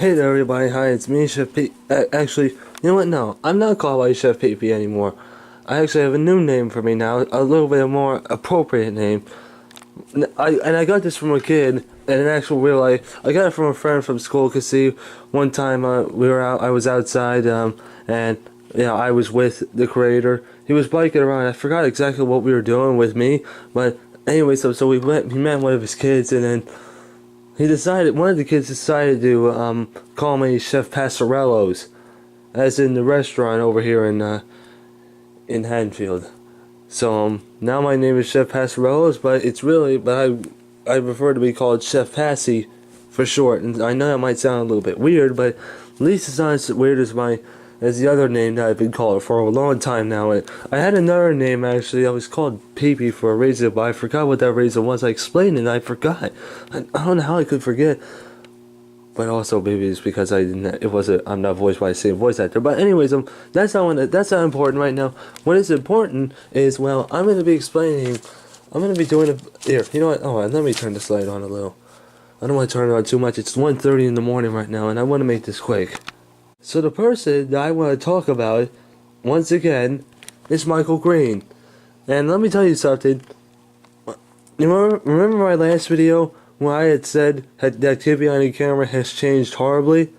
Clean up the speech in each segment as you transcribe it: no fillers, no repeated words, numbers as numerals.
Hey there everybody, hi, it's me, Chef P. Actually, you know what, no, I'm not called by Chef PP anymore. I actually have a new name for me now, a little bit more appropriate name. I got this from a kid, and in actual real life, I got it from a friend from school, cause see, one time I was outside, and, you know, I was with the creator. He was biking around, I forgot exactly what we were doing with me, but anyway, so he met one of his kids, and then one of the kids decided to call me Chef Passarello's, as in the restaurant over here in Haddonfield. So now my name is Chef Passarello's, but I prefer to be called Chef Passy for short. And I know that might sound a little bit weird, but at least it's not as weird as the other name that I've been called for a long time now. I had another name actually. I was called Pee-Pee for a reason, but I forgot what that reason was. I explained it and I forgot. I don't know how I could forget. But also maybe it's because I'm not voiced by the same voice actor. But anyways, that's not important right now. What is important is, well, I'm gonna be doing here, you know what? Oh, let me turn this light on a little. I don't want to turn it on too much. It's 1:30 in the morning right now and I want to make this quick. So the person that I want to talk about, once again, is Michael Green. And let me tell you something. You remember my last video where I had said that Kid Behind the Camera has changed horribly?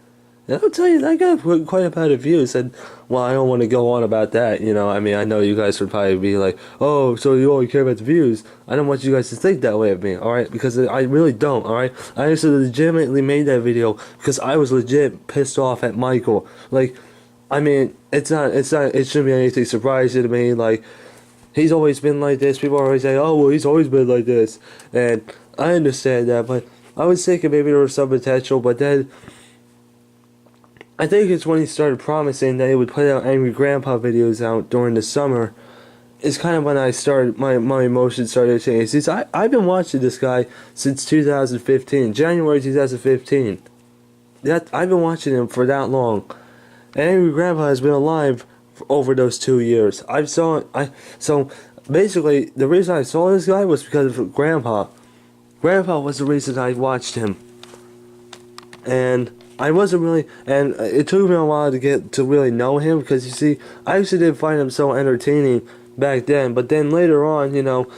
And I'll tell you, that got quite a bit of views. And, well, I don't want to go on about that, you know. I mean, I know you guys would probably be like, oh, so you only care about the views. I don't want you guys to think that way of me, alright? Because I really don't, alright? I actually legitimately made that video because I was legit pissed off at Michael. Like, I mean, it shouldn't be anything surprising to me. Like, he's always been like this. People always say, oh, well, he's always been like this. And I understand that, but I was thinking maybe there was some potential, but then I think it's when he started promising that he would put out Angry Grandpa videos out during the summer. It's kind of when I started, my emotions started changing. Since I've been watching this guy since 2015, January 2015. I've been watching him for that long. And Angry Grandpa has been alive for over those 2 years. So basically, the reason I saw this guy was because of Grandpa. Grandpa was the reason I watched him. And I wasn't really, and it took me a while to get to really know him, because you see, I actually didn't find him so entertaining back then, but then later on, you know,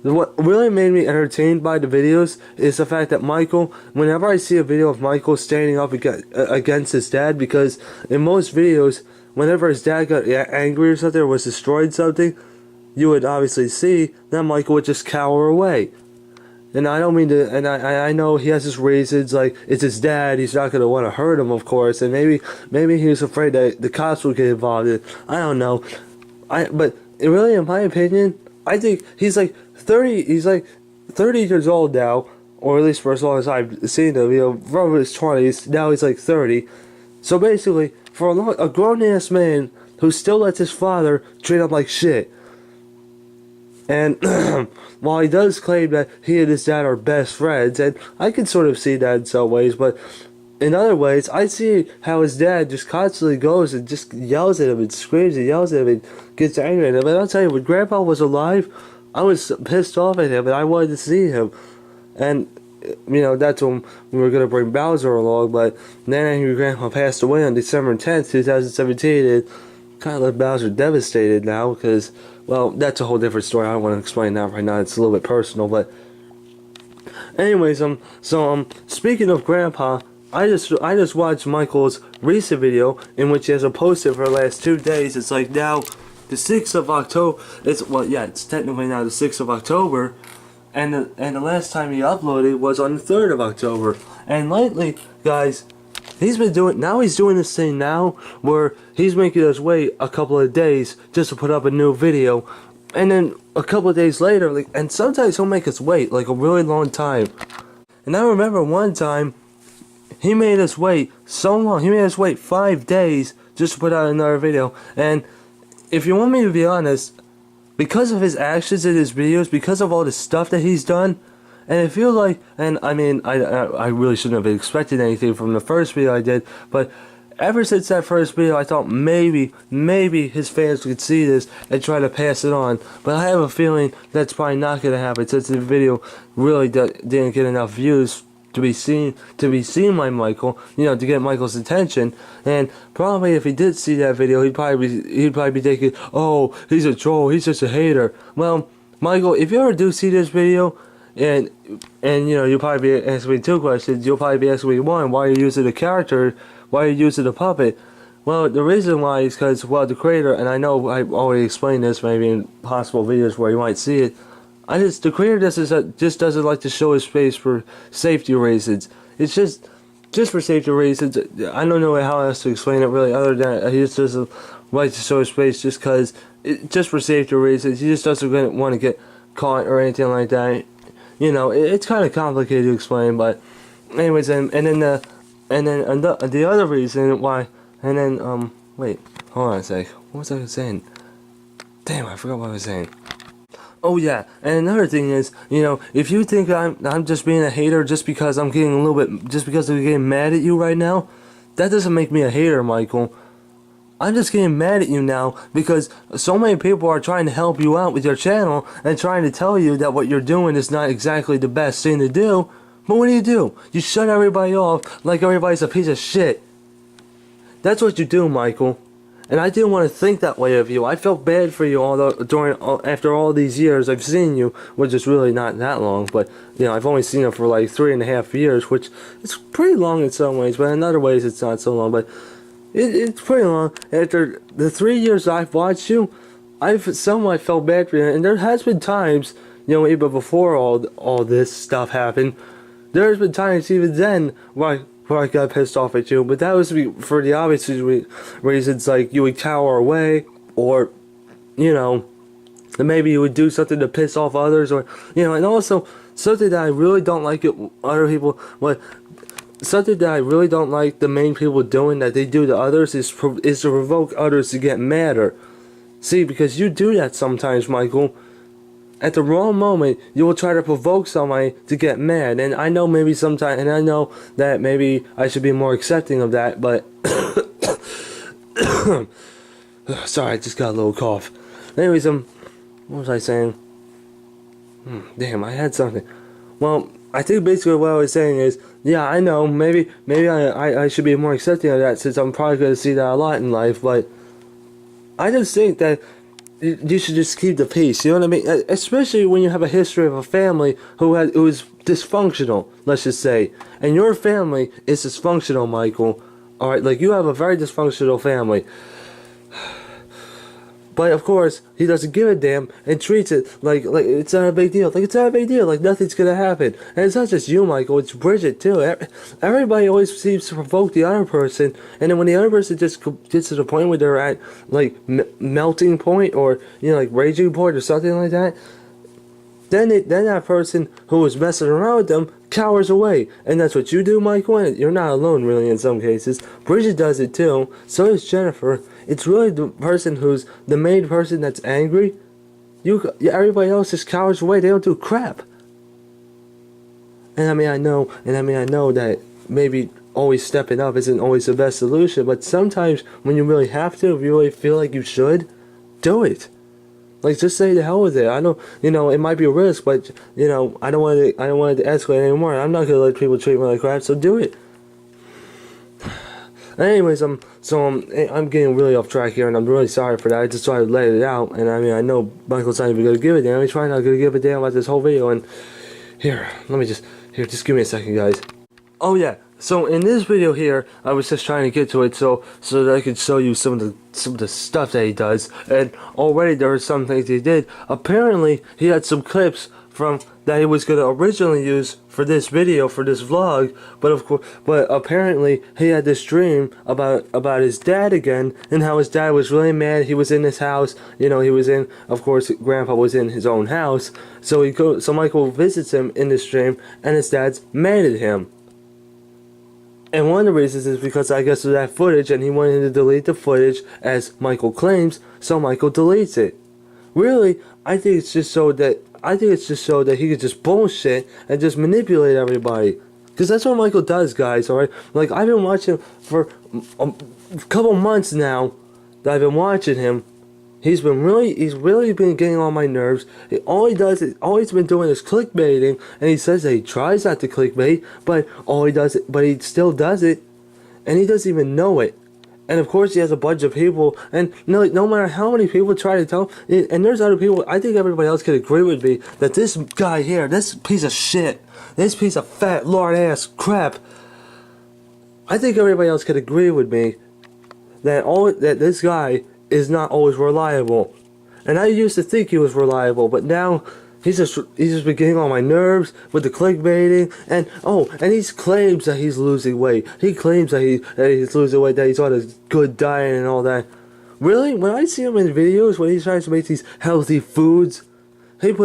what really made me entertained by the videos is the fact that Michael, whenever I see a video of Michael standing up against his dad, because in most videos, whenever his dad got angry or something, or was destroyed something, you would obviously see that Michael would just cower away. And I don't mean to, and I know he has his reasons, like, it's his dad, he's not going to want to hurt him, of course, and maybe he was afraid that the cops would get involved in it. I don't know. But really, in my opinion, I think he's like 30 years old now, or at least for as long as I've seen him, you know, from his 20s, now he's like 30. So basically, for a grown-ass man who still lets his father treat him like shit. And while he does claim that he and his dad are best friends, and I can sort of see that in some ways, but in other ways, I see how his dad just constantly goes and just yells at him and screams and yells at him and gets angry at him. And I'll tell you, when Grandpa was alive, I was pissed off at him and I wanted to see him. And, you know, that's when we were going to bring Bowser along, but then Angry Grandpa passed away on December 10th, 2017, and kind of left Bowser devastated now, because, well, that's a whole different story. I don't want to explain that right now. It's a little bit personal, but anyways, speaking of Grandpa, I just watched Michael's recent video in which he hasn't posted for the last 2 days. It's like now the 6th of October. It's technically now the 6th of October, and the last time he uploaded was on the 3rd of October. And lately, guys, he's doing this thing now where he's making us wait a couple of days just to put up a new video, and then a couple of days later, like, and sometimes he'll make us wait like a really long time. And I remember one time he made us wait so long. He made us wait 5 days just to put out another video. And if you want me to be honest, because of his actions in his videos, because of all the stuff that he's done, and I feel like, and I mean, I really shouldn't have expected anything from the first video I did, but ever since that first video, I thought maybe his fans could see this and try to pass it on. But I have a feeling that's probably not going to happen, since the video really didn't get enough views to be seen by Michael, to get Michael's attention. And probably if he did see that video, he'd probably be thinking, oh, he's a troll, he's just a hater. Well, Michael, if you ever do see this video, and you'll probably be asking me two questions. You'll probably be asking me, one, why are you using the character? Why are you using the puppet? Well, the reason why is because, well, the creator, and I know I've already explained this maybe in possible videos where you might see it, the creator just doesn't like to show his face for safety reasons. It's just for safety reasons. I don't know how else to explain it really, other than he just doesn't like to show his face just for safety reasons. He just doesn't want to get caught or anything like that. It's kind of complicated to explain, but anyways, and then the other reason why, and then wait, hold on a sec. What was I saying? Damn, I forgot what I was saying. Oh yeah, and another thing is, if you think I'm just being a hater just because I'm getting just because I'm getting mad at you right now, that doesn't make me a hater, Michael. I'm just getting mad at you now because so many people are trying to help you out with your channel and trying to tell you that what you're doing is not exactly the best thing to do. But what do? You shut everybody off like everybody's a piece of shit. That's what you do, Michael. And I didn't want to think that way of you. I felt bad for you after all these years I've seen you, which is really not that long, but I've only seen you for like 3.5 years, which is pretty long in some ways, but in other ways it's not so long. But it's pretty long. After the 3 years I've watched you, I've somewhat felt bad for you, and there has been times, even before all this stuff happened, there's been times even then where I got pissed off at you, but that was for the obvious reasons, like you would cower away, or, maybe you would do something to piss off others, or, and also, something that I really don't like something that I really don't like the main people doing that they do to others is to provoke others to get madder. See, because you do that sometimes, Michael. At the wrong moment, you will try to provoke somebody to get mad, and I know maybe sometimes, and I know that maybe I should be more accepting of that, but sorry, I just got a little cough. Anyways, what was I saying? Damn, I had something. Well, I think basically what I was saying is, yeah, I know, maybe I should be more accepting of that since I'm probably going to see that a lot in life, but I just think that you should just keep the peace, you know what I mean? Especially when you have a history of a family who is dysfunctional, let's just say. And your family is dysfunctional, Michael. Alright, like you have a very dysfunctional family. But of course, he doesn't give a damn and treats it like it's not a big deal. Like it's not a big deal. Like nothing's gonna happen. And it's not just you, Michael. It's Bridget too. Everybody always seems to provoke the other person, and then when the other person just gets to the point where they're at like melting point or like raging point or something like that, then that person who was messing around with them cowers away. And that's what you do, Michael. And you're not alone, really, in some cases. Bridget does it too. So does Jennifer. It's really the person who's the main person that's angry. Everybody else just cowers away. They don't do crap. And I know that maybe always stepping up isn't always the best solution, but sometimes when you really have to, if you really feel like you should, do it. Like, just say the hell with it. I know, it might be a risk, but, I don't want it to escalate anymore. I'm not going to let people treat me like crap, so do it. Anyways, I'm getting really off track here, and I'm really sorry for that. I just tried to let it out, and I know Michael's not even going to give a damn. He's probably not going to give a damn about this whole video, and just give me a second, guys. Oh yeah, so in this video here, I was just trying to get to it so that I could show you some of the stuff that he does, and already there are some things he did. Apparently, he had some clips from that he was going to originally use for this video, for this vlog, but apparently he had this dream about his dad again, and how his dad was really mad. He was in his house, of course, Grandpa was in his own house, so Michael visits him in this dream, and his dad's mad at him. And one of the reasons is because I guess of that footage, and he wanted to delete the footage, as Michael claims, so Michael deletes it. Really, I think it's just so that he could just bullshit and just manipulate everybody. Because that's what Michael does, guys, alright? Like, I've been watching for a couple months now that I've been watching him, He's really been getting on my nerves. All he's been doing is clickbaiting, and he says that he tries not to clickbait, but he still does it, and he doesn't even know it. And of course he has a bunch of people, and no matter how many people try to tell him, and there's other people, I think everybody else could agree with me, that this guy here, this piece of shit, this piece of fat lard ass crap, I think everybody else could agree with me that this guy is not always reliable. And I used to think he was reliable, but now he's just been getting on my nerves with the clickbaiting, and he claims that he's losing weight. He claims that he's losing weight, that he's on a good diet and all that. Really? When I see him in videos when he tries to make these healthy foods, it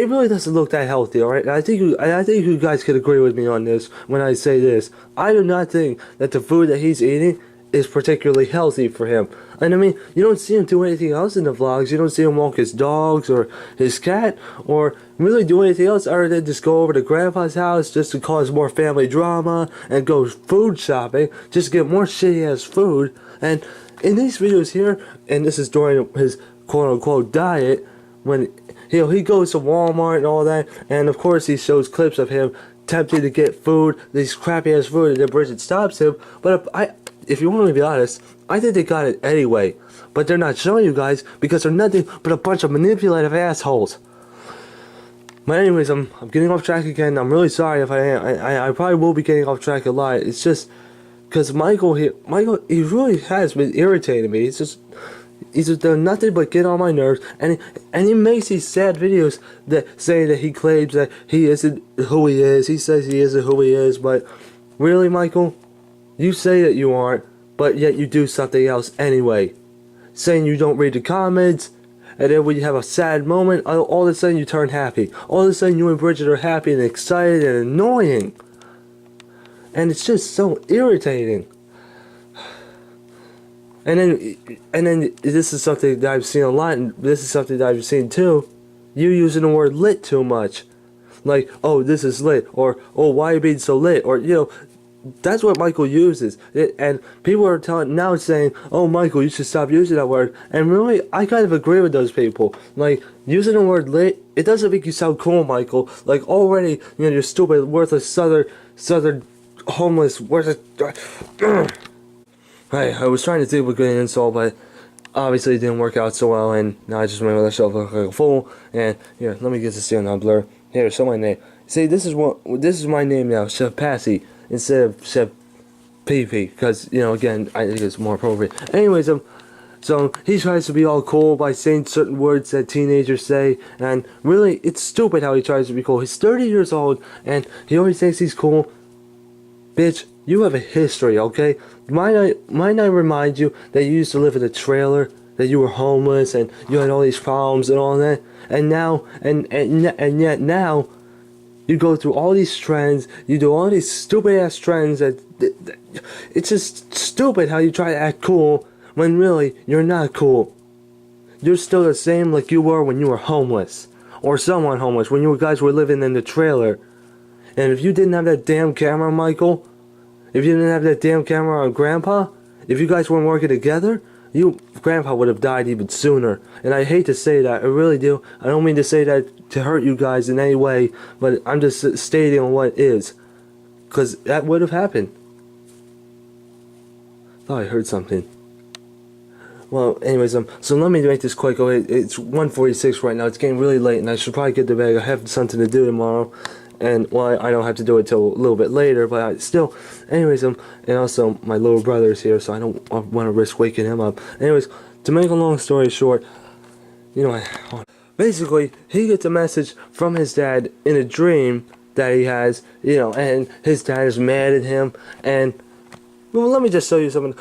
really doesn't look that healthy, alright? I think you guys could agree with me on this when I say this. I do not think that the food that he's eating is particularly healthy for him. And I mean, you don't see him do anything else in the vlogs. You don't see him walk his dogs or his cat or really do anything else other than just go over to Grandpa's house just to cause more family drama and go food shopping just to get more shitty ass food. And in these videos here, and this is during his quote unquote diet, when he goes to Walmart and all that, and of course he shows clips of him tempting to get food, these crappy ass food, and then Bridget stops him. But if you want me to be honest, I think they got it anyway. But they're not showing you guys because they're nothing but a bunch of manipulative assholes. But anyways, I'm getting off track again. I'm really sorry if I am. I probably will be getting off track a lot. It's just because Michael, he really has been irritating me. He's just done nothing but get on my nerves, and he makes these sad videos that say that he claims that he isn't who he is. He says he isn't who he is, but really, Michael, you say that you aren't, but yet you do something else anyway. Saying you don't read the comments, and then when you have a sad moment, all of a sudden you turn happy. All of a sudden you and Bridget are happy and excited and annoying. And it's just so irritating. And then this is something that I've seen a lot, and this is something that I've seen too. You using the word lit too much. Like, oh, this is lit, or oh, why are you being so lit, or that's what Michael uses. And people are now saying, oh, Michael, you should stop using that word. And really, I kind of agree with those people. Like, using the word lit, it doesn't make you sound cool, Michael. Like, already, you're stupid, worthless, southern, homeless, worthless. I was trying to think of a good insult, but obviously it didn't work out so well, and now I just made myself look like a fool. And here, let me get this down on blur. Here, show my name. See, this is my name now, Chef Passy, instead of Chef PP, because again, I think it's more appropriate. Anyways, so he tries to be all cool by saying certain words that teenagers say, and really, it's stupid how he tries to be cool. He's 30 years old, and he always thinks he's cool. Bitch, you have a history, okay? Might I remind you that you used to live in a trailer, that you were homeless, and you had all these problems and all that, and now, and yet now, you go through all these trends, you do all these stupid ass trends that it's just stupid how you try to act cool when really you're not cool. You're still the same like you were when you were homeless, or someone homeless, when you guys were living in the trailer. And if you didn't have that damn camera, Michael, if you didn't have that damn camera on Grandpa, if you guys weren't working together, Grandpa would have died even sooner. And I hate to say that, I really do. I don't mean to say that to hurt you guys in any way, but I'm just stating what is. Because that would have happened. Thought I heard something. Well, anyways, so let me make this quick. It's 1:46 right now. It's getting really late, and I should probably get to bed. I have something to do tomorrow. And, well, I don't have to do it till a little bit later, but anyways, and also my little brother's here, so I don't want to risk waking him up. Anyways, to make a long story short, basically, he gets a message from his dad in a dream that he has, and his dad is mad at him, and, well, let me just show you something.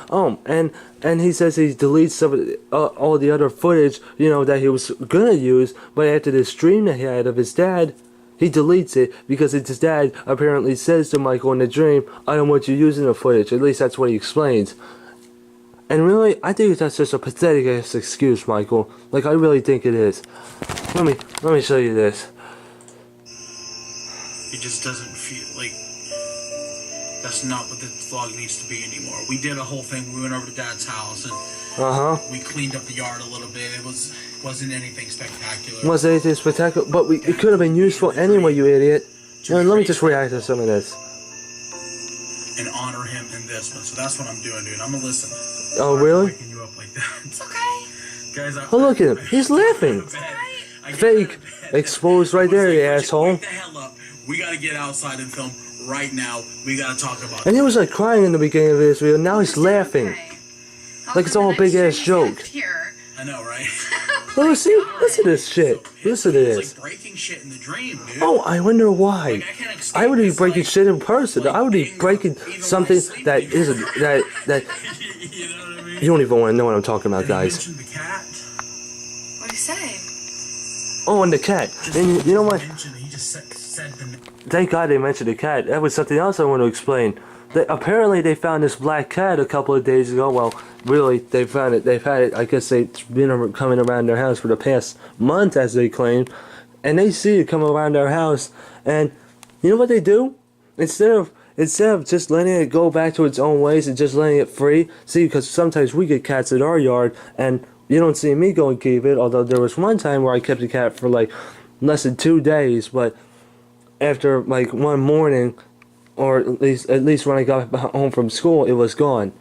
And he says he deletes some of all the other footage, that he was gonna use, but after this dream that he had of his dad, he deletes it because his dad apparently says to Michael in the dream, I don't want you using the footage. At least that's what he explains. And really, I think that's just a pathetic ass excuse, Michael. Like, I really think it is. Let me show you this. It just doesn't feel like That's not what this vlog needs to be anymore. We did a whole thing. We went over to Dad's house and we cleaned up the yard a little bit. It wasn't anything spectacular. Wasn't anything spectacular, but it could have been useful anyway, you idiot. Let me just react to some of this. And honor him in this one. So that's what I'm doing, dude. I'm gonna listen. Oh, really? Waking you up like that. It's okay. Guys, oh, look at him. He's laughing. Fake. Exposed right there, you asshole. Wake the hell up. We gotta get outside and film right now. We gotta talk about it. And he was like crying in the beginning of this video. Now he's laughing. Like it's all a big ass joke. I know, right? Oh, see? Listen to this shit. Listen to this. It's like breaking shit in the dream, dude. Oh, I wonder why. Like, I would be breaking shit in person. I would be breaking something that isn't that. You know what I mean? You don't even want to know what I'm talking about, guys. You mentioned the cat. What do you say? Oh, and the cat. And you know what? He just said Thank God they mentioned the cat. That was something else I want to explain. Apparently they found this black cat a couple of days ago. Well, really, they found it. They've had it. I guess they've been coming around their house for the past month, as they claim, and they see it come around their house. And you know what they do? Instead of just letting it go back to its own ways and just letting it free. See, because sometimes we get cats in our yard, and you don't see me go and keep it. Although there was one time where I kept the cat for like less than 2 days, but after like one morning, or at least when I got home from school, it was gone.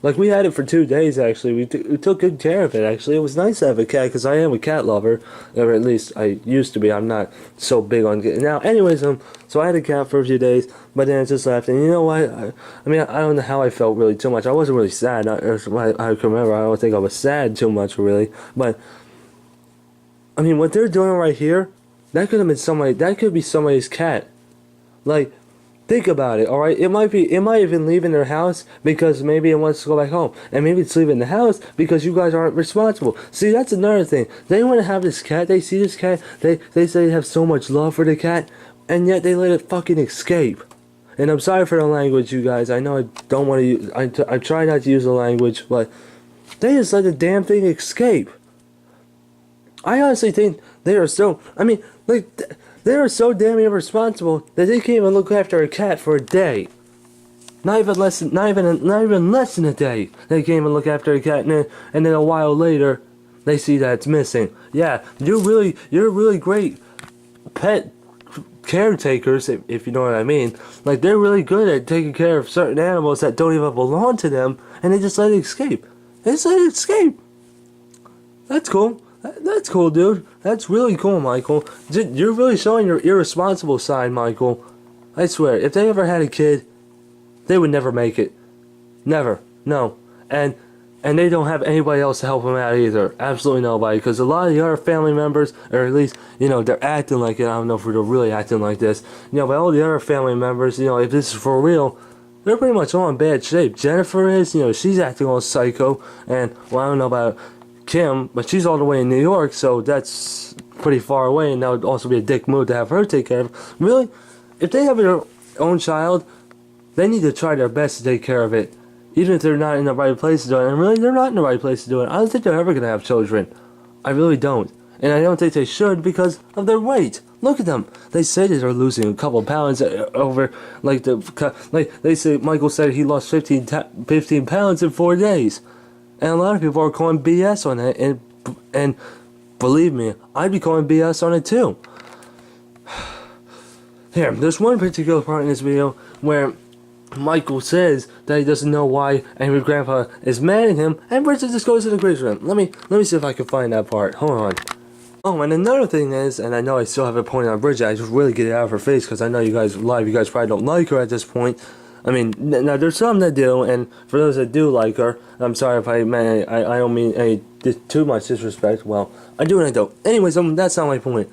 Like, we had it for 2 days, actually. We took good care of it, actually. It was nice to have a cat, because I am a cat lover. Or at least I used to be. I'm not so big on getting now. Anyways, so I had a cat for a few days, but then I just left. And you know what? I mean, I don't know how I felt really too much. I wasn't really sad. I can remember. I don't think I was sad too much, really. But, I mean, what they're doing right here, that could have been somebody. That could be somebody's cat. Like, think about it, alright? It might have been leaving their house because maybe it wants to go back home. And maybe it's leaving the house because you guys aren't responsible. See, that's another thing. They want to have this cat, they see this cat, they say they have so much love for the cat, and yet they let it fucking escape. And I'm sorry for the language, you guys. I know I don't want to use, I try not to use the language, but they just let the damn thing escape. I honestly think they are so, I mean, like, they are so damn irresponsible that they can't even look after a cat for a day. Not even less than a day. They can't even look after a cat, and then a while later, they see that it's missing. Yeah, you're really great pet caretakers, if you know what I mean. Like, they're really good at taking care of certain animals that don't even belong to them, and they just let it escape. They just let it escape. That's cool. That's cool, dude. That's really cool, Michael. You're really showing your irresponsible side, Michael. I swear, if they ever had a kid, they would never make it. Never. No. And they don't have anybody else to help them out either. Absolutely nobody. Because a lot of the other family members, or at least, you know, they're acting like it. I don't know if they're really acting like this. You know, but all the other family members, you know, if this is for real, they're pretty much all in bad shape. Jennifer is, you know, she's acting all psycho. And, well, I don't know about Kim, but she's all the way in New York, so that's pretty far away, and that would also be a dick move to have her take care of. Really, if they have their own child, they need to try their best to take care of it, even if they're not in the right place to do it. And really, they're not in the right place to do it. I don't think they're ever going to have children. I really don't. And I don't think they should because of their weight. Look at them. They say that they're losing a couple pounds over, like they say, Michael said he lost 15 pounds in 4 days. And a lot of people are calling BS on it, and believe me, I'd be calling BS on it too. Here, there's one particular part in this video where Michael says that he doesn't know why Angry Grandpa is mad at him, and Bridget just goes to the grease room. Let me see if I can find that part. Hold on. Oh, and another thing is, and I know I still have a point on Bridget, I just really get it out of her face because I know you guys probably don't like her at this point. I mean, now there's some that do, and for those that do like her, I'm sorry if I don't mean any too much disrespect. Well, I do and I don't. Anyways, that's not my point.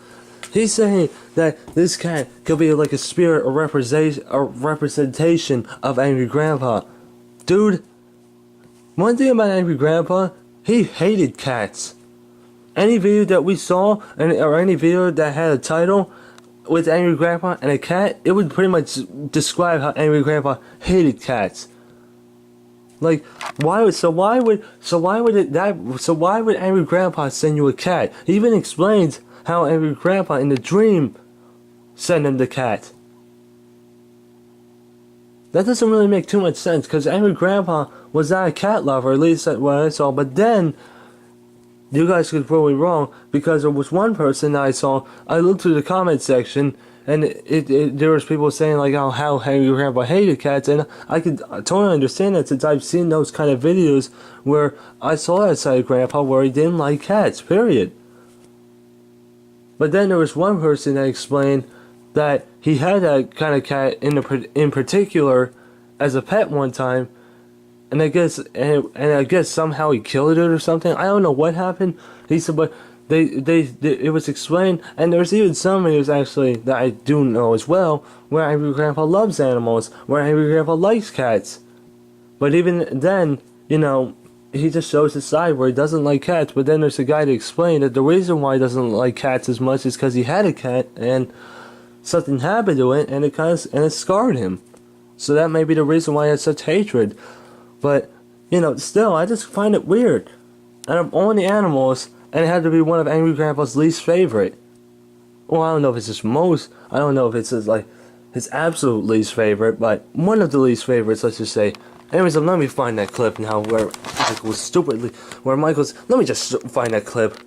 He's saying that this cat could be like a spirit or representation of Angry Grandpa. Dude, one thing about Angry Grandpa, he hated cats. Any video that we saw, or any video that had a title with Angry Grandpa and a cat, it would pretty much describe how Angry Grandpa hated cats. Like, why would Angry Grandpa send you a cat? He even explains how Angry Grandpa in the dream sent him the cat. that doesn't really make too much sense, because Angry Grandpa was not a cat lover, at least that's what I saw. But then, you guys could prove me wrong, because there was one person I saw, I looked through the comment section, and there was people saying like how Angry Grandpa hated cats, and I could totally understand that, since I've seen those kind of videos where I saw that side of Grandpa where he didn't like cats, period. But then there was one person that explained that he had that kind of cat in particular as a pet one time, and I guess somehow he killed it or something. I don't know what happened. He said, but it was explained, and there's even some videos actually that I do know as well, where Angry Grandpa loves animals, where Angry Grandpa likes cats. But even then, you know, he just shows his side where he doesn't like cats. But then there's a guy to explain that the reason why he doesn't like cats as much is because he had a cat and something happened to it, and it scarred him. So that may be the reason why he has such hatred. But, you know, still, I just find it weird. Out of all the animals, and it had to be one of Angry Grandpa's least favorite. Well, I don't know if it's his most, I don't know if it's his absolute least favorite, but one of the least favorites, let's just say. Anyways, let me find that clip now where Michael's, let me just find that clip.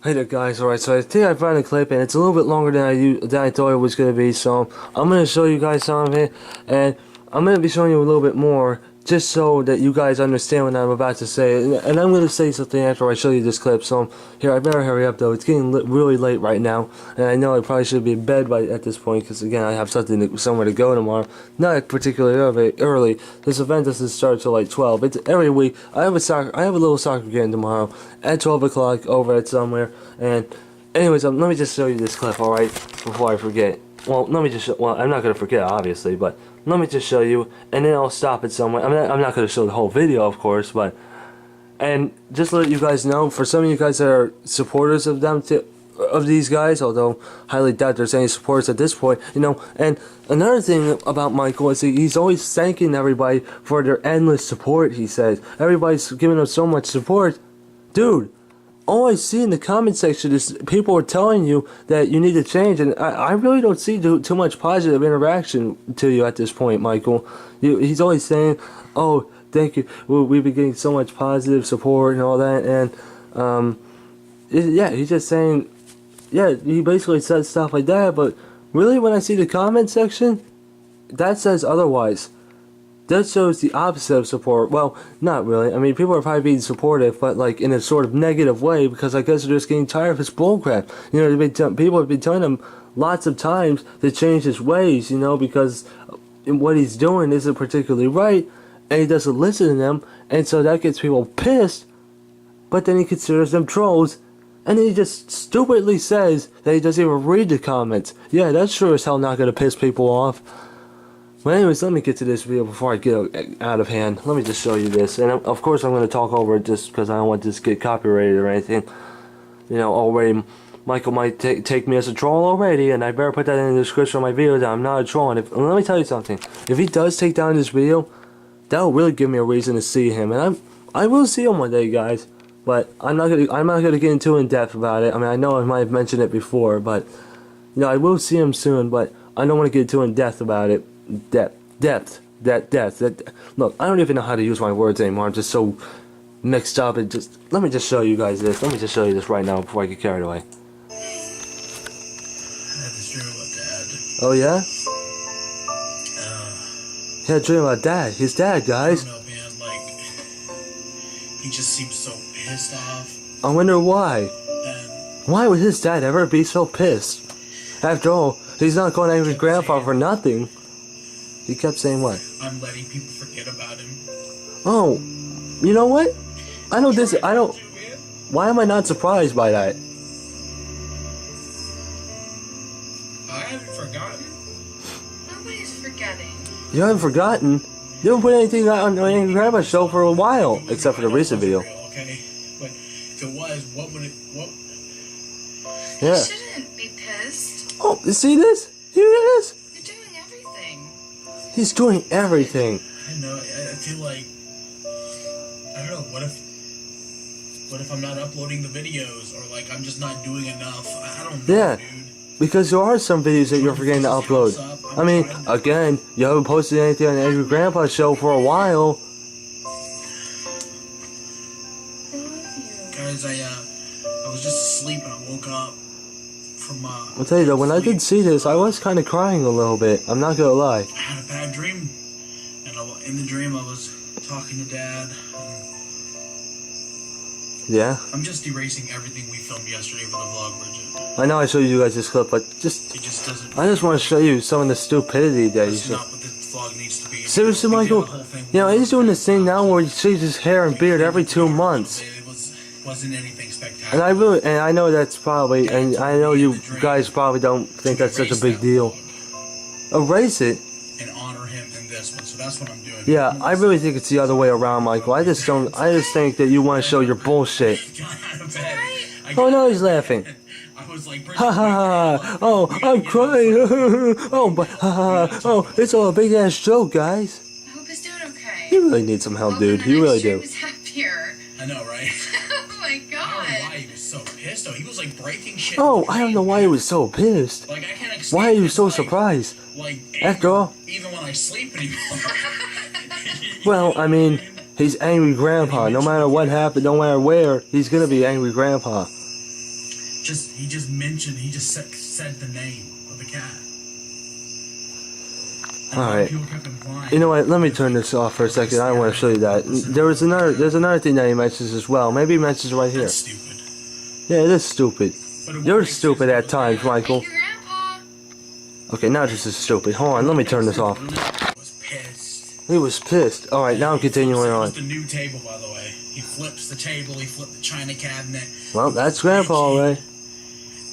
Hey there guys, alright, so I think I found a clip, and it's a little bit longer than I thought it was going to be, so I'm going to show you guys some of it, and I'm going to be showing you a little bit more, just so that you guys understand what I'm about to say, and I'm going to say something after I show you this clip. So here, I better hurry up though, it's getting really late right now, and I know I probably should be in bed at this point, because again, I have somewhere to go tomorrow, not particularly early. This event doesn't start till like 12, it's every week. I have a little soccer game tomorrow, at 12 o'clock, over at somewhere, and anyways, let me just show you this clip, alright, before I forget. Well, I'm not going to forget, obviously, but let me just show you, and then I'll stop it somewhere. I'm not going to show the whole video, of course, but, and just to let you guys know, for some of you guys that are supporters of these guys, although highly doubt there's any supporters at this point, you know, and another thing about Michael is he's always thanking everybody for their endless support, he says. Everybody's giving him so much support. Dude, all I see in the comment section is people are telling you that you need to change, and I really don't see too much positive interaction to you at this point, Michael. He's always saying, oh, thank you, we've been getting so much positive support and all that, and yeah, he's just saying, yeah, he basically says stuff like that, but really when I see the comment section, that says otherwise. That shows the opposite of support. Well, not really. I mean, people are probably being supportive, but like in a sort of negative way, because I guess they're just getting tired of his bullcrap. You know, people have been telling him lots of times to change his ways, you know, because what he's doing isn't particularly right, and he doesn't listen to them, and so that gets people pissed, but then he considers them trolls, and then he just stupidly says that he doesn't even read the comments. Yeah, that's sure as hell not going to piss people off. But anyways, let me get to this video before I get out of hand. Let me just show you this. And of course I'm going to talk over it just because I don't want this to get copyrighted or anything. You know, already Michael might take me as a troll already, and I better put that in the description of my video that I'm not a troll. And let me tell you something. If he does take down this video, that will really give me a reason to see him. And I will see him one day, guys. But I'm not gonna get too in depth about it. I mean, I know I might have mentioned it before, but you know, I will see him soon. But I don't want to get too in depth about it. Depth. Look, I don't even know how to use my words anymore. I'm just so mixed up. Let me just show you guys this. Let me just show you this right now before I get carried away. I had this dream about Dad. Oh yeah? He had a dream about Dad. His dad, guys. I don't know, man. Like, he just seems so pissed off. I wonder why. And Why would his dad ever be so pissed? After all, he's not going Angry Grandpa for nothing. He kept saying what? I'm letting people forget about him. Oh, you know what? Why am I not surprised by that? I haven't forgotten. Nobody's forgetting. You haven't forgotten? You haven't put anything on the Angry Grandpa show for a while, except for the recent video. Okay, but if it was, what would it? What? Yeah. You shouldn't be pissed. Oh, you see this? Here it is. You're doing everything. He's doing everything. I know. I feel like, I don't know. What if I'm not uploading the videos, or like I'm just not doing enough? I don't know, Yeah. dude. Because there are some videos that you're forgetting to upload. I mean, again, you haven't posted anything on the Angry Grandpa show for a while. Guys, I was just asleep and I woke up from I'll tell you though, when I did see this, I was kind of crying a little bit. I'm not gonna lie. I had a bad dream, and in the dream I was talking to Dad. Yeah? I'm just erasing everything we filmed yesterday for the vlog, Bridget. I know I showed you guys this clip, but It just doesn't. I just want to show you some of the stupidity that That's you not what this vlog needs to be. Seriously, We did Michael? the whole thing. You know, he's doing this thing now where he shaves his hair and beard every 2 months. It wasn't anything spectacular. And I know that's probably, and I know you guys probably don't think that's such a big deal. Erase it? And honor him in this one, so that's what I'm doing. Yeah, I really think it's the other way around, Michael. I just think that you want to show your bullshit. Oh, no, he's laughing. I was like, Ha ha ha! Oh, I'm crying! Oh, but ha ha! Oh, it's all a big ass joke, guys. I hope he's doing okay. You really need some help, dude. You really do. He was happier. I know, right? Oh my I don't know god. why he was so pissed though. He was like breaking shit. Oh, I don't know why he was so pissed. Like I can't explain. Why are you his, so like, surprised? Like After all, even when I sleep anymore. well, I mean, he's angry grandpa. No matter what happened, no matter where, he's gonna be angry grandpa. He just said the name of the cat. Alright. People kept implying. You know what? Let me turn this off for a second. I want to show you that. There's another thing that he mentions as well. Maybe he mentions it right here. That's stupid. Yeah, it is stupid. But it You're makes stupid sense. at times, Michael. Thank you, Grandpa. Okay, now this is stupid. Hold on, let me turn this off. He was pissed. He was pissed. Alright, now I'm continuing It on. was the new table, by the way. He flips the table. He flipped the china cabinet. Well, that's Grandpa, alright.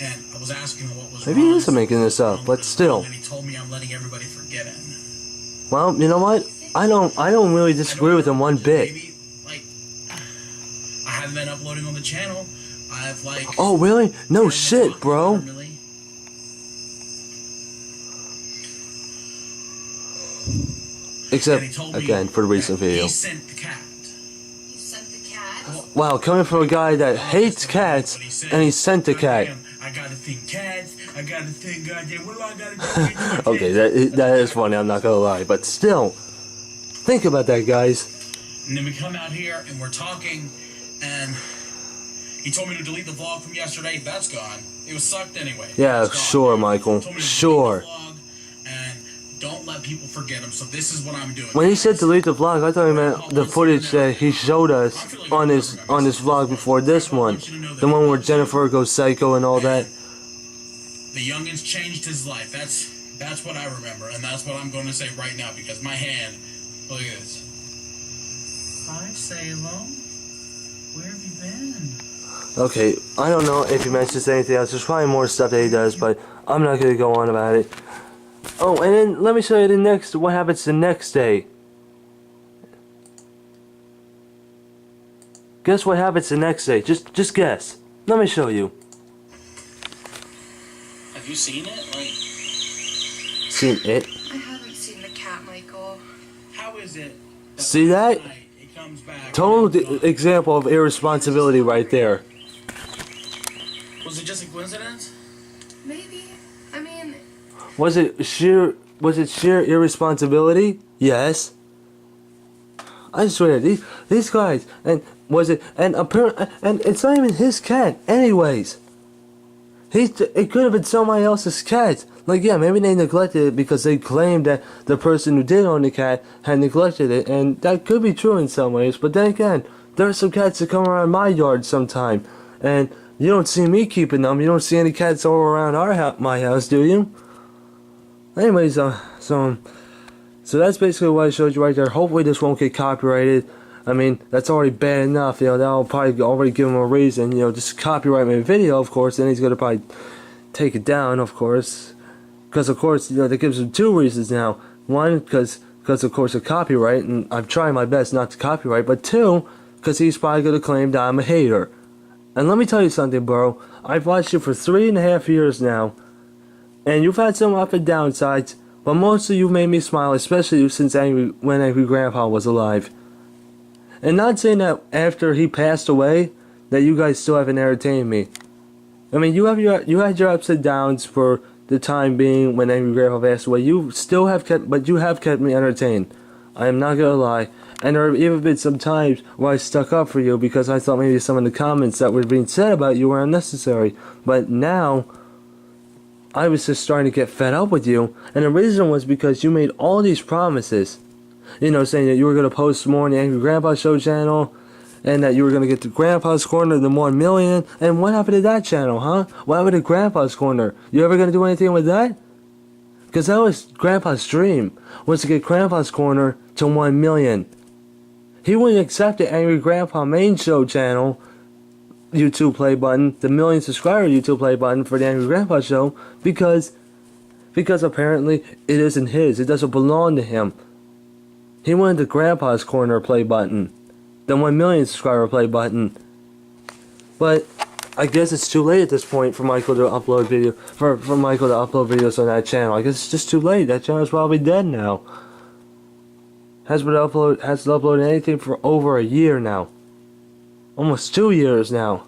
And I was asking him what was Maybe wrong. he is making this up, but still. And he told me I'm letting everybody forget him. Well, you know what? I don't really disagree with him one bit. Maybe, like, I haven't been uploading on the channel. I've like. Oh, really? No shit, bro. Except, again, for the recent video. He sent the cat. You sent the cat? Wow, coming from a guy that hates cats, and he sent the cat. I gotta think cats. I gotta think goddamn. What do I gotta do? Okay, that is funny, I'm not gonna lie. But still, think about that, guys. And then we come out here and we're talking, and he told me to delete the vlog from yesterday. That's gone. It was sucked anyway. Yeah, It's gone. sure, Michael. He told me to Sure. delete the vlog and don't let people forget him. So this is what I'm doing. When he said delete the vlog, I thought he meant the footage that he showed us on his vlog before this one. The one where Jennifer goes psycho and all that. The youngins changed his life. That's what I remember, and that's what I'm going to say right now because my hand. Look at this. Hi, Salem. Where have you been? Okay, I don't know if he mentions anything else. There's probably more stuff that he does, but I'm not gonna go on about it. Oh, and then let me show you what happens the next day. Guess what happens the next day? Just guess. Let me show you. Have you seen it? Like, Seen it? I haven't seen the cat, Michael. how is it? See that? It comes back. Total example of irresponsibility right there. Was it just a coincidence? Maybe. I mean, Was it sheer irresponsibility? Yes. I swear, these guys, and it's not even his cat, anyways. It could have been somebody else's cat. Like, yeah, maybe they neglected it because they claimed that the person who did own the cat had neglected it, and that could be true in some ways. But then again, there are some cats that come around my yard sometime, and you don't see me keeping them. You don't see any cats all around my house, do you? Anyways, so that's basically what I showed you right there. Hopefully this won't get copyrighted. I mean, that's already bad enough, that'll probably already give him a reason, just copyright my video, of course, and he's gonna probably take it down, of course. Because, of course, that gives him two reasons now. One, because of course, of copyright, and I'm trying my best not to copyright, but two, because he's probably gonna claim that I'm a hater. And let me tell you something, bro. I've watched you for 3.5 years now, and you've had some up and down sides, but mostly you've made me smile, especially since when Angry Grandpa was alive. And not saying that after he passed away, that you guys still haven't entertained me. I mean, you had your ups and downs for the time being when Angry Grandpa passed away. You have kept me entertained. I am not gonna lie. And there have even been some times where I stuck up for you because I thought maybe some of the comments that were being said about you were unnecessary. But now, I was just starting to get fed up with you. And the reason was because you made all these promises. You know, saying that you were going to post more on the Angry Grandpa Show channel. And that you were going to get to Grandpa's Corner, the 1 million. And what happened to that channel, huh? What happened to Grandpa's Corner? You ever going to do anything with that? Because that was Grandpa's dream. Was to get Grandpa's Corner to 1 million. He wouldn't accept the Angry Grandpa main show channel YouTube play button, the 1 million subscriber YouTube play button for the Angry Grandpa Show, because apparently it isn't his. It doesn't belong to him. He wanted the Grandpa's Corner play button, the 1 million subscriber play button. But I guess it's too late at this point for Michael to upload videos on that channel. I guess it's just too late. That channel's probably dead hasn't uploaded anything for over a year now. Almost 2 years now.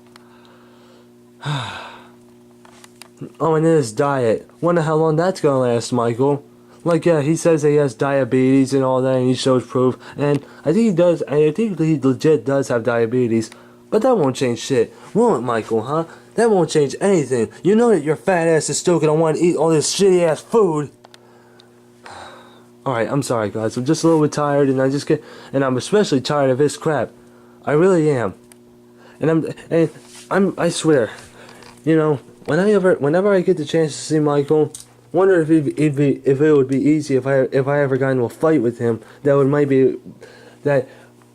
Oh, and then his diet. Wonder how long that's gonna last, Michael. Like, yeah, he says that he has diabetes and all that, and he shows proof. And I think he does. I think he legit does have diabetes. But that won't change shit. Won't it, Michael, huh? That won't change anything. You know that your fat ass is still gonna want to eat all this shitty ass food. Alright, I'm sorry, guys. I'm just a little bit tired, and I'm especially tired of his crap. I really am. I swear, you know, whenever I get the chance to see Michael, wonder if it would be easy if I ever got into a fight with him.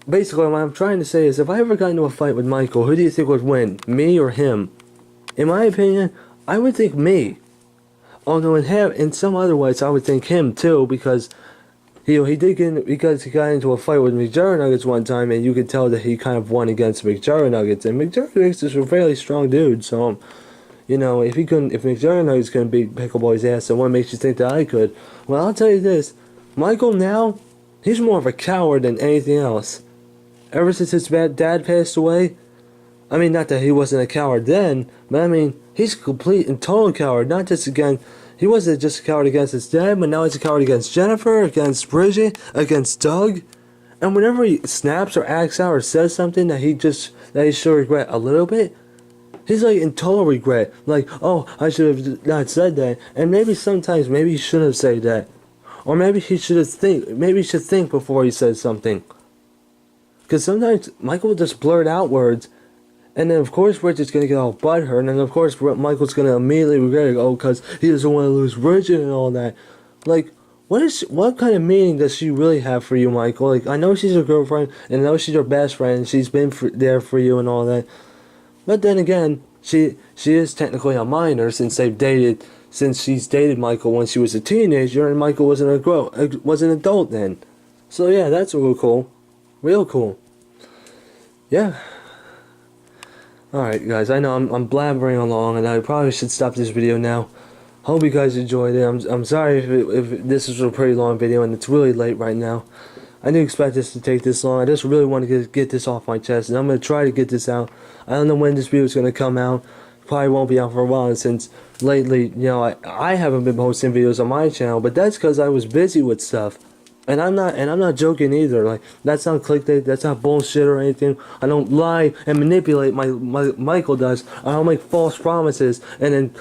Basically what I'm trying to say is, if I ever got into a fight with Michael, who do you think would win, me or him? In my opinion, I would think me. Although in some other ways, I would think him too, because he got into a fight with McJuggerNuggets one time, and you could tell that he kind of won against McJuggerNuggets, and McJuggerNuggets is a fairly strong dude, so, you know, if McJuggerNuggets couldn't beat Pickleboy's ass, then what makes you think that I could? Well, I'll tell you this, Michael now, he's more of a coward than anything else. Ever since his dad passed away, I mean, not that he wasn't a coward then, but I mean, he's a complete and total coward, he wasn't just a coward against his dad, but now he's a coward against Jennifer, against Bridget, against Doug. And whenever he snaps or acts out or says something that he should regret a little bit, he's like in total regret. Like, oh, I should have not said that. And maybe he shouldn't have said that. Or maybe he should think before he says something. Because sometimes Michael will just blurt out words. And then, of course, Bridget's going to get all butthurt. And then, of course, Michael's going to immediately regret it. Oh, because he doesn't want to lose Bridget and all that. Like, what kind of meaning does she really have for you, Michael? Like, I know she's your girlfriend. And I know she's your best friend. And she's been there for you and all that. But then again, she is technically a minor since she's dated Michael when she was a teenager. And Michael wasn't an adult then. So, yeah, that's real cool. Real cool. Yeah. Alright guys, I know I'm blabbering along and I probably should stop this video now. Hope you guys enjoyed it. I'm sorry if this is a pretty long video and it's really late right now. I didn't expect this to take this long. I just really want to get this off my chest, and I'm going to try to get this out. I don't know when this video is going to come out. Probably won't be out for a while, since lately, you know, I haven't been posting videos on my channel, but that's because I was busy with stuff. And I'm not joking either. Like, that's not clickbait, that's not bullshit or anything. I don't lie and manipulate Michael does. I don't make false promises and then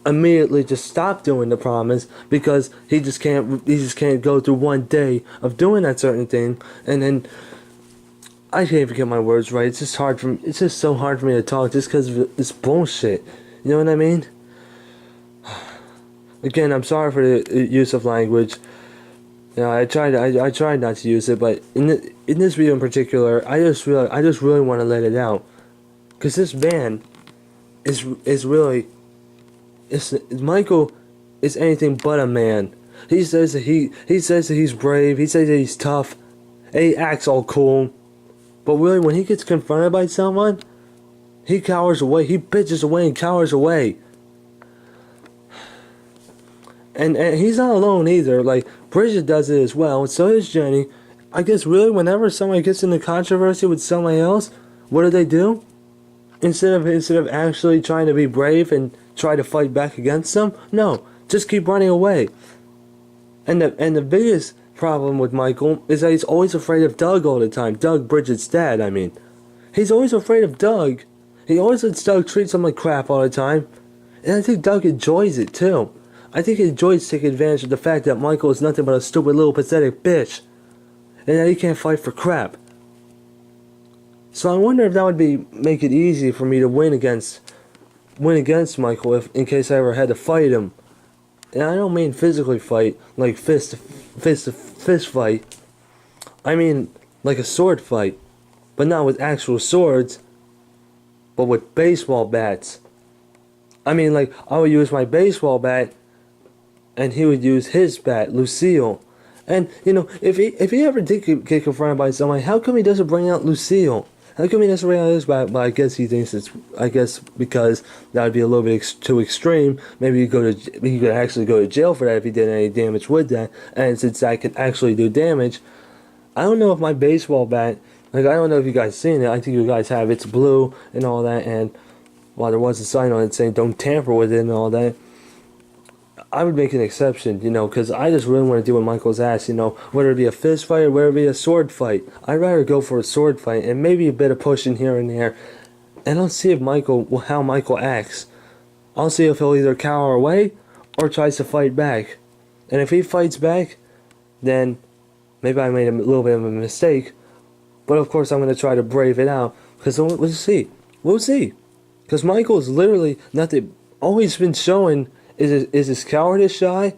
immediately just stop doing the promise because he just can't go through one day of doing that certain thing, and then I can't even get my words right. It's just so hard for me to talk just because of this bullshit. You know what I mean? Again, I'm sorry for the use of language. You know, I tried not to use it, but in this video in particular, I just really want to let it out, because this man is really, Michael is anything but a man. He says that he's brave. He says that he's tough. And he acts all cool, but really, when he gets confronted by someone, he cowers away. He bitches away and cowers away. And he's not alone either. Like, Bridget does it as well, and so does Jenny. I guess really whenever somebody gets into controversy with somebody else, what do? instead of actually trying to be brave and try to fight back against them? No, just keep running away. And the biggest problem with Michael is that he's always afraid of Doug all the time. Doug, Bridget's dad, I mean. He's always afraid of Doug. He always lets Doug treat him like crap all the time. And I think Doug enjoys it too. I think he enjoys taking advantage of the fact that Michael is nothing but a stupid little pathetic bitch. And that he can't fight for crap. So I wonder if that would make it easy for me to win against Michael in case I ever had to fight him. And I don't mean physically fight, like fist fight. I mean like a sword fight. But not with actual swords, but with baseball bats. I mean, like, I would use my baseball bat, and he would use his bat, Lucille. And, you know, if he ever did get confronted by somebody, how come he doesn't bring out Lucille? How come he doesn't bring out his bat? But I guess he thinks because that would be a little bit too extreme. Maybe he could actually go to jail for that if he did any damage with that. And since that could actually do damage, I don't know if my baseball bat, like, I don't know if you guys seen it. I think you guys have. It's blue and all that. And while there was a sign on it saying don't tamper with it and all that, I would make an exception, you know, because I just really want to deal with Michael's ass, you know, whether it be a fist fight or whether it be a sword fight. I'd rather go for a sword fight and maybe a bit of pushing here and there. And I'll see if how Michael acts. I'll see if he'll either cower away or tries to fight back. And if he fights back, then maybe I made a little bit of a mistake. But of course I'm going to try to brave it out. Because we'll see. We'll see. Because Michael's literally nothing. All he's been showing is his cowardice side,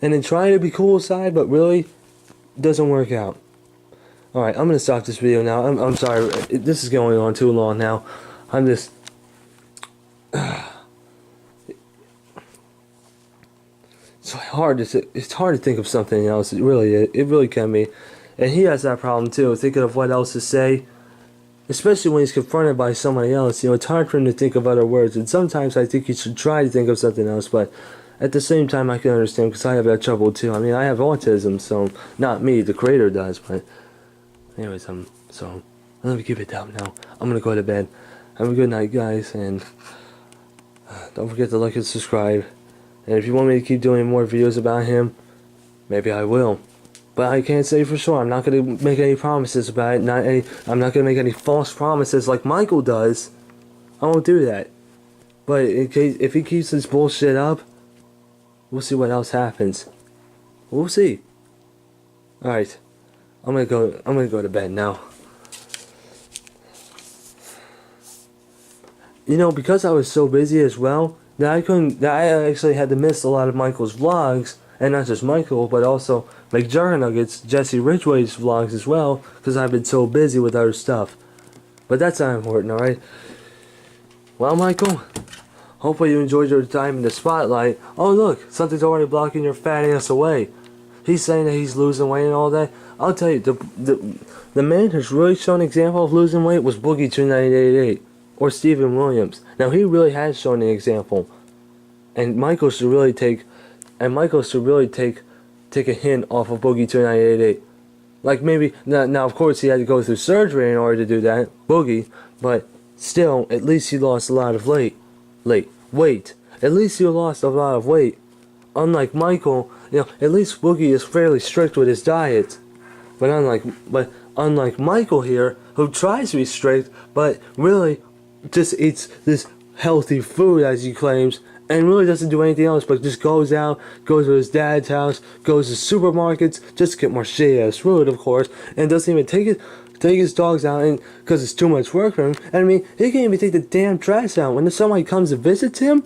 and then trying to be cool side, but really doesn't work out. Alright, I'm going to stop this video now. I'm sorry. This is going on too long now. I'm just... It's hard to think of something else. It really can be. And he has that problem too, thinking of what else to say. Especially when he's confronted by somebody else, you know, it's hard for him to think of other words. And sometimes I think he should try to think of something else, but at the same time I can understand because I have that trouble too. I mean, I have autism, so not me, the creator does, but anyways, so let me keep it down now. I'm gonna go to bed. Have a good night, guys, and don't forget to like and subscribe. And if you want me to keep doing more videos about him, maybe I will. But I can't say for sure. I'm not going to make any promises about it. I'm not going to make any false promises like Michael does. I won't do that. But in case, if he keeps this bullshit up, we'll see what else happens. We'll see. Alright. I'm gonna go to bed now. You know, because I was so busy as well, that I actually had to miss a lot of Michael's vlogs. And not just Michael, but also McJuggerNuggets, Jesse Ridgway's vlogs as well, because I've been so busy with other stuff. But that's not important, alright? Well, Michael, hopefully you enjoyed your time in the spotlight. Oh, look, something's already blocking your fat ass away. He's saying that he's losing weight and all that. I'll tell you, the man who's really shown an example of losing weight was Boogie2988, or Stephen Williams. Now, he really has shown an example. And Michael should really take a hint off of Boogie2988. Like maybe now of course he had to go through surgery in order to do that, Boogie, but still at least he lost a lot of weight. At least he lost a lot of weight. Unlike Michael, you know, at least Boogie is fairly strict with his diet. But unlike Michael here, who tries to be strict, but really just eats this healthy food as he claims, and really doesn't do anything else but just goes out, goes to his dad's house, goes to supermarkets just to get more shitty ass food, of course, and doesn't even take his dogs out, and because it's too much work for him. And I mean, he can't even take the damn trash out. When somebody comes and visits him,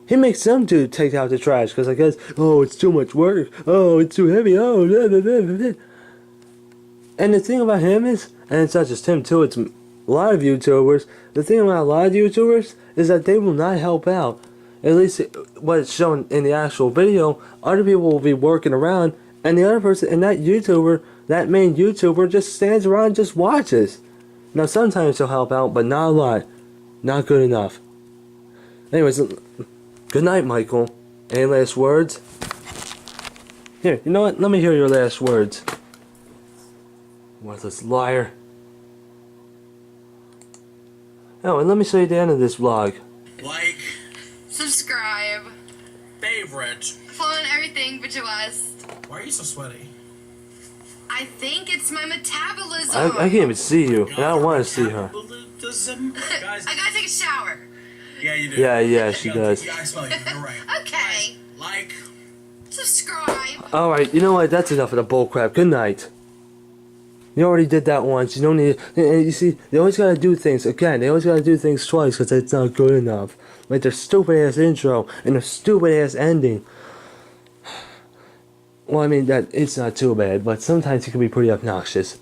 he makes them take out the trash because I guess, oh, it's too much work, oh, it's too heavy, oh, blah, blah, blah, blah. And the thing about him is, and it's not just him too, it's a lot of YouTubers. The thing about a lot of YouTubers is that they will not help out. At least what's shown in the actual video, other people will be working around, and the other person, and that main YouTuber just stands around and just watches. Now sometimes he'll help out, but not a lot. Not good enough. Anyways, good night, Michael. Any last words? Here, you know what? Let me hear your last words. Worthless liar. Oh, and let me show you the end of this vlog. Like, subscribe, favorite. follow on everything but your West. Why are you so sweaty? I think it's my metabolism. I can't even see you, and I don't want to see her. Guys, I gotta take a shower. yeah, you do. Yeah, she does. Yeah, I smell you. You're right. Okay. Like, Subscribe. Alright, you know what? That's enough of the bullcrap. Good night. You already did that once. You don't need. And you see, they always gotta do things again. They always gotta do things twice because it's not good enough. Like their stupid ass intro and their stupid ass ending. Well, I mean that it's not too bad, but sometimes it can be pretty obnoxious.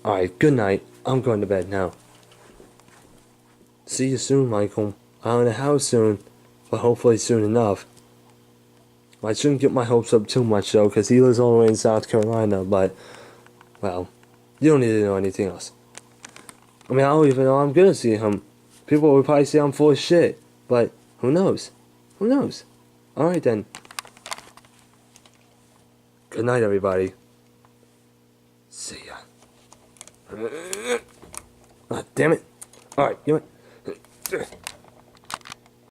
Alright, good night. I'm going to bed now. See you soon, Michael. I don't know how soon, but hopefully soon enough. I shouldn't get my hopes up too much though, because he lives all the way in South Carolina, but, well, you don't need to know anything else. I mean, I don't even know I'm gonna see him. People will probably say I'm full of shit, but who knows? Who knows? Alright then. Good night, everybody. See ya. Ah, damn it. Alright, you know what?